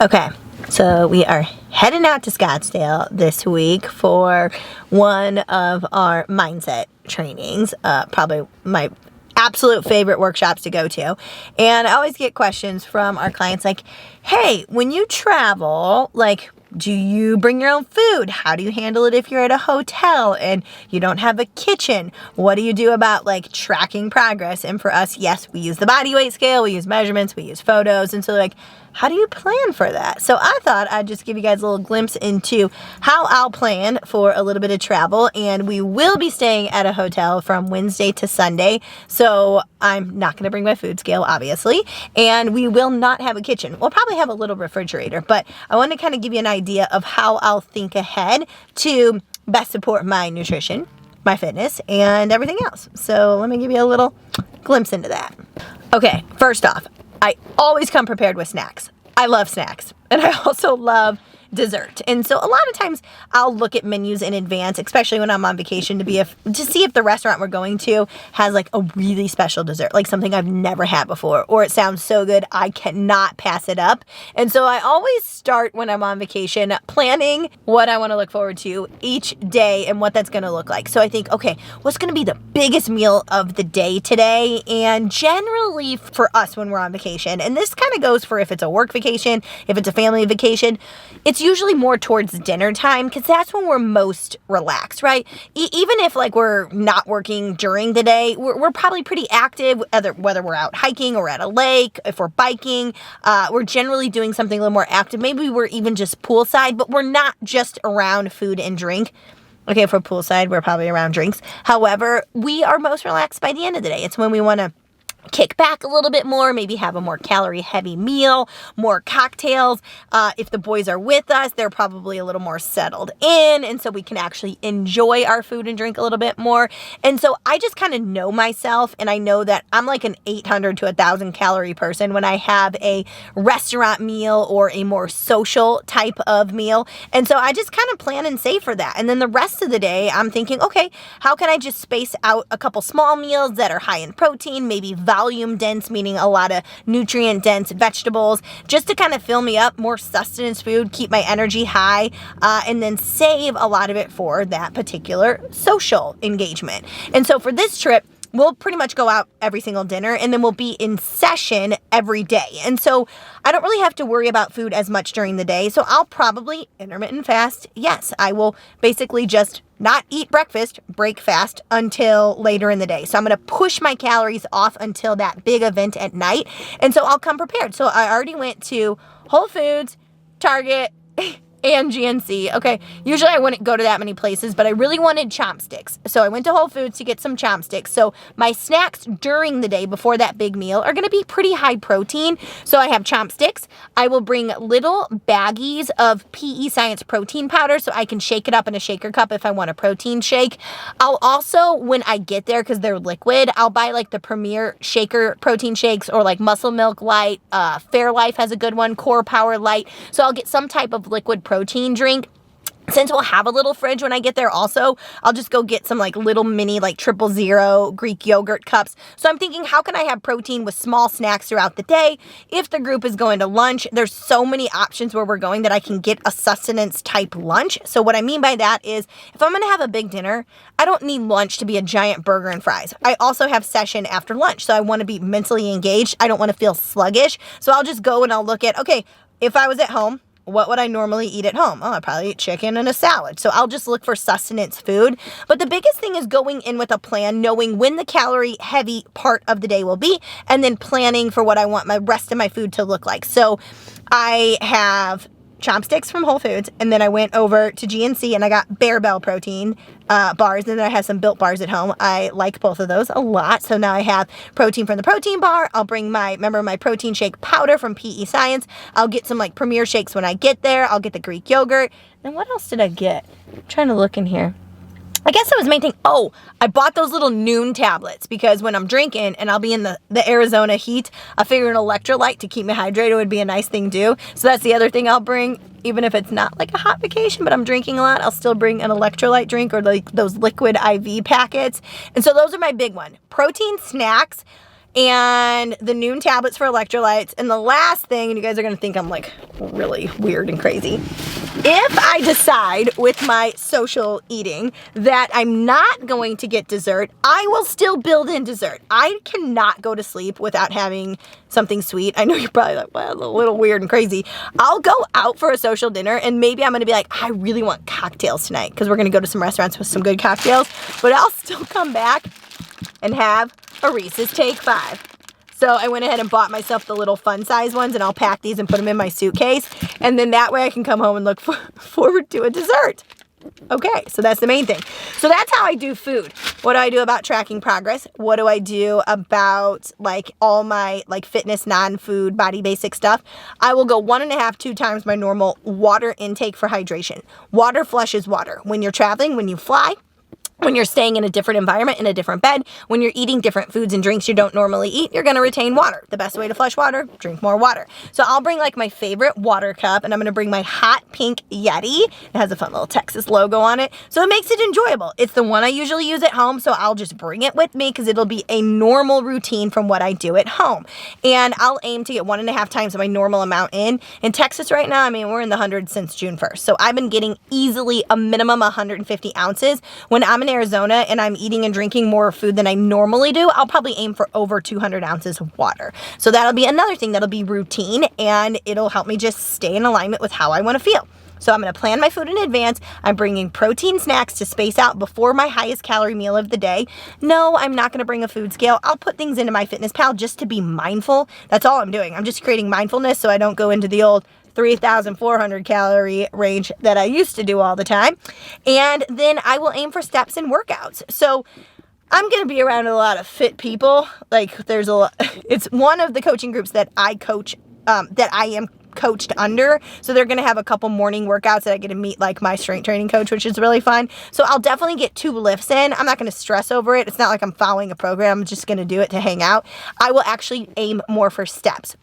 Okay, so we are heading out to Scottsdale this week for one of our mindset trainings, probably my absolute favorite workshops to go to. And I always get questions from our clients like, hey, when you travel, like, do you bring your own food? How do you handle it if you're at a hotel and you don't have a kitchen? What do you do about like tracking progress? And for us, yes, we use the body weight scale, we use measurements, we use photos. And so like, how do you plan for that? So I thought I'd just give you guys a little glimpse into how I'll plan for a little bit of travel. And we will be staying at a hotel from Wednesday to Sunday. So I'm not going to bring my food scale, obviously. And we will not have a kitchen. We'll probably have a little refrigerator. But I want to kind of give you an idea of how I'll think ahead to best support my nutrition, my fitness, and everything else. So let me give you a little glimpse into that. Okay, first off, I always come prepared with snacks. I love snacks. And I also love dessert. And so a lot of times I'll look at menus in advance, especially when I'm on vacation, to see if the restaurant we're going to has like a really special dessert, like something I've never had before, or it sounds so good I cannot pass it up. And so I always start when I'm on vacation planning what I want to look forward to each day and what that's going to look like. So I think, okay, what's going to be the biggest meal of the day today? And generally for us when we're on vacation, and this kind of goes for if it's a work vacation, if it's a family vacation, it's usually more towards dinner time because that's when we're most relaxed, right? Even if like we're not working during the day, we're probably pretty active, whether we're out hiking or at a lake, if we're biking, we're generally doing something a little more active. Maybe we're even just poolside, but we're not just around food and drink. Okay, if we're poolside, we're probably around drinks. However, we are most relaxed by the end of the day. It's when we want to kick back a little bit more, maybe have a more calorie heavy meal, more cocktails. If the boys are with us, they're probably a little more settled in, and so we can actually enjoy our food and drink a little bit more. And so I just kind of know myself, and I know that I'm like an 800 to 1,000 calorie person when I have a restaurant meal or a more social type of meal. And so I just kind of plan and save for that. And then the rest of the day, I'm thinking, okay, how can I just space out a couple small meals that are high in protein, maybe volume dense, meaning a lot of nutrient dense vegetables, just to kind of fill me up, more sustenance food, keep my energy high, and then save a lot of it for that particular social engagement. And so for this trip, we'll pretty much go out every single dinner, and then we'll be in session every day. And so I don't really have to worry about food as much during the day. So I'll probably intermittent fast. Yes, I will basically just not eat breakfast, break fast until later in the day. So I'm going to push my calories off until that big event at night. And so I'll come prepared. So I already went to Whole Foods, Target, and GNC. Okay, usually I wouldn't go to that many places, but I really wanted chopsticks. So I went to Whole Foods to get some chopsticks. So my snacks during the day before that big meal are going to be pretty high protein. So I have chopsticks. I will bring little baggies of PE Science protein powder so I can shake it up in a shaker cup if I want a protein shake. I'll also, when I get there, because they're liquid, I'll buy like the Premier Shaker protein shakes or like Muscle Milk Light. Fairlife has a good one, Core Power Light. So I'll get some type of liquid protein drink. Since we'll have a little fridge when I get there also, I'll just go get some like little mini like 000 Greek yogurt cups. So I'm thinking, how can I have protein with small snacks throughout the day? If the group is going to lunch, there's so many options where we're going that I can get a sustenance type lunch. So what I mean by that is if I'm going to have a big dinner, I don't need lunch to be a giant burger and fries. I also have session after lunch. So I want to be mentally engaged. I don't want to feel sluggish. So I'll just go and I'll look at, okay, if I was at home, what would I normally eat at home? Oh, I'd probably eat chicken and a salad. So I'll just look for sustenance food. But the biggest thing is going in with a plan, knowing when the calorie heavy part of the day will be, and then planning for what I want my rest of my food to look like. So I have chopsticks from Whole Foods, and then I went over to GNC and I got Bear Bell protein bars, and then I have some Built bars at home. I like both of those a lot, so now I have protein from the protein bar. I'll bring my protein shake powder from PE Science. I'll get some like Premier shakes when I get there. I'll get the Greek yogurt. And what else did I get? I'm trying to look in here. I guess that was the main thing. Oh, I bought those little noon tablets because when I'm drinking and I'll be in the Arizona heat, I figure an electrolyte to keep me hydrated would be a nice thing to do. So that's the other thing I'll bring, even if it's not like a hot vacation, but I'm drinking a lot, I'll still bring an electrolyte drink or like those liquid IV packets. And so those are my big one. Protein snacks. and the noon tablets for electrolytes. And the last thing, and you guys are going to think I'm like really weird and crazy, if I decide with my social eating that I'm not going to get dessert, I will still build in dessert. I cannot go to sleep without having something sweet. I know you're probably like, well, a little weird and crazy. I'll go out for a social dinner and maybe I'm going to be like, I really want cocktails tonight because we're going to go to some restaurants with some good cocktails, but I'll still come back and have a Reese's Take 5. So I went ahead and bought myself the little fun size ones, and I'll pack these and put them in my suitcase. And then that way I can come home and look forward to a dessert. Okay, so that's the main thing. So that's how I do food. What do I do about tracking progress? What do I do about like all my like fitness, non-food, body basic stuff? I will go 1.5, 2 times my normal water intake for hydration. Water flushes water. When you're traveling, when you fly, when you're staying in a different environment, in a different bed, when you're eating different foods and drinks you don't normally eat, you're going to retain water. The best way to flush water, drink more water. So I'll bring like my favorite water cup, and I'm going to bring my hot pink Yeti. It has a fun little Texas logo on it, so it makes it enjoyable. It's the one I usually use at home, so I'll just bring it with me because it'll be a normal routine from what I do at home. And I'll aim to get 1.5 times my normal amount in. In Texas right now, I mean, we're in the hundreds since June 1st. So I've been getting easily a minimum 150 ounces. When I'm in Arizona and I'm eating and drinking more food than I normally do, I'll probably aim for over 200 ounces of water. So that'll be another thing that'll be routine, and it'll help me just stay in alignment with how I want to feel. So I'm going to plan my food in advance. I'm bringing protein snacks to space out before my highest calorie meal of the day. No, I'm not going to bring a food scale. I'll put things into MyFitnessPal just to be mindful. That's all I'm doing. I'm just creating mindfulness so I don't go into the old 3,400 calorie range that I used to do all the time. And then I will aim for steps and workouts. So I'm going to be around a lot of fit people. Like there's a lot, it's one of the coaching groups that I coach, that I am coached under. So they're going to have a couple morning workouts that I get to meet like my strength training coach, which is really fun. So I'll definitely get 2 lifts in. I'm not going to stress over it. It's not like I'm following a program. I'm just going to do it to hang out. I will actually aim more for steps.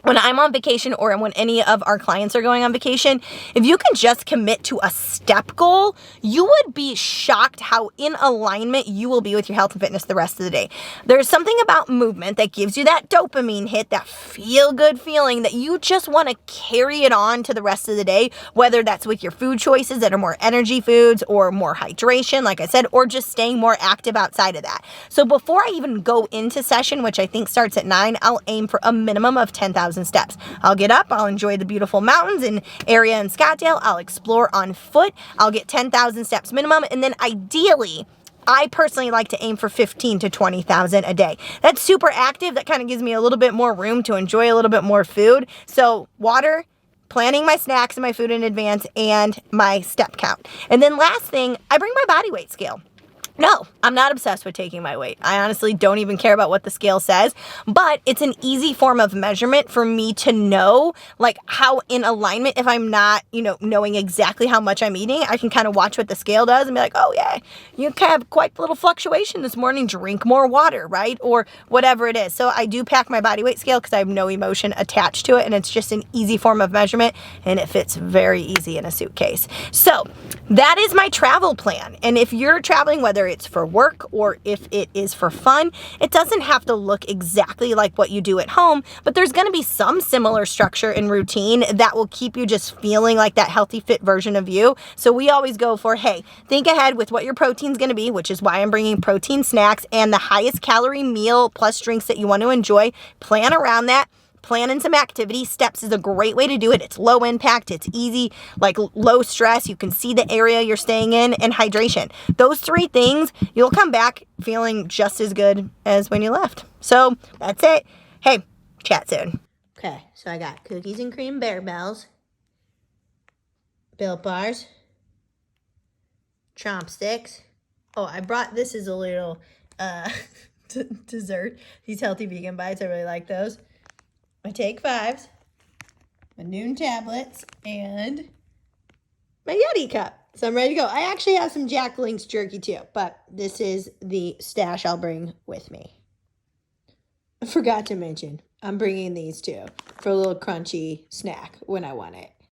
When I'm on vacation or when any of our clients are going on vacation, if you can just commit to a step goal, you would be shocked how in alignment you will be with your health and fitness the rest of the day. There's something about movement that gives you that dopamine hit, that feel-good feeling that you just want to carry it on to the rest of the day, whether that's with your food choices that are more energy foods or more hydration, like I said, or just staying more active outside of that. So before I even go into session, which I think starts at 9, I'll aim for a minimum of 10,000 steps. I'll get up, I'll enjoy the beautiful mountains and area in Scottsdale, I'll explore on foot, I'll get 10,000 steps minimum, and then ideally, I personally like to aim for 15 to 20,000 a day. That's super active. That kind of gives me a little bit more room to enjoy a little bit more food. So water, planning my snacks and my food in advance, and my step count. And then last thing, I bring my body weight scale. No, I'm not obsessed with taking my weight. I honestly don't even care about what the scale says, but it's an easy form of measurement for me to know like how in alignment, if I'm not, knowing exactly how much I'm eating, I can kind of watch what the scale does and be like, oh yeah, you have quite a little fluctuation this morning, drink more water, right? Or whatever it is. So I do pack my body weight scale because I have no emotion attached to it, and it's just an easy form of measurement, and it fits very easy in a suitcase. So that is my travel plan. And if you're traveling, whether it's for work or if it is for fun, it doesn't have to look exactly like what you do at home, but there's going to be some similar structure and routine that will keep you just feeling like that healthy, fit version of you. So we always go for, hey, think ahead with what your protein's going to be, which is why I'm bringing protein snacks and the highest calorie meal plus drinks that you want to enjoy. Plan around that. Plan in some activity. Steps is a great way to do it. It's low impact. It's easy, like low stress. You can see the area you're staying in, and hydration. Those 3 things, you'll come back feeling just as good as when you left. So that's it. Hey, chat soon. Okay, so I got cookies and cream Bear Bells, Built Bars, Chomp Sticks. Oh, I brought this as a little dessert. These healthy vegan bites, I really like those. My Take 5s, my noon tablets, and my Yeti cup. So I'm ready to go. I actually have some Jack Link's jerky too, but this is the stash I'll bring with me. I forgot to mention, I'm bringing these too for a little crunchy snack when I want it.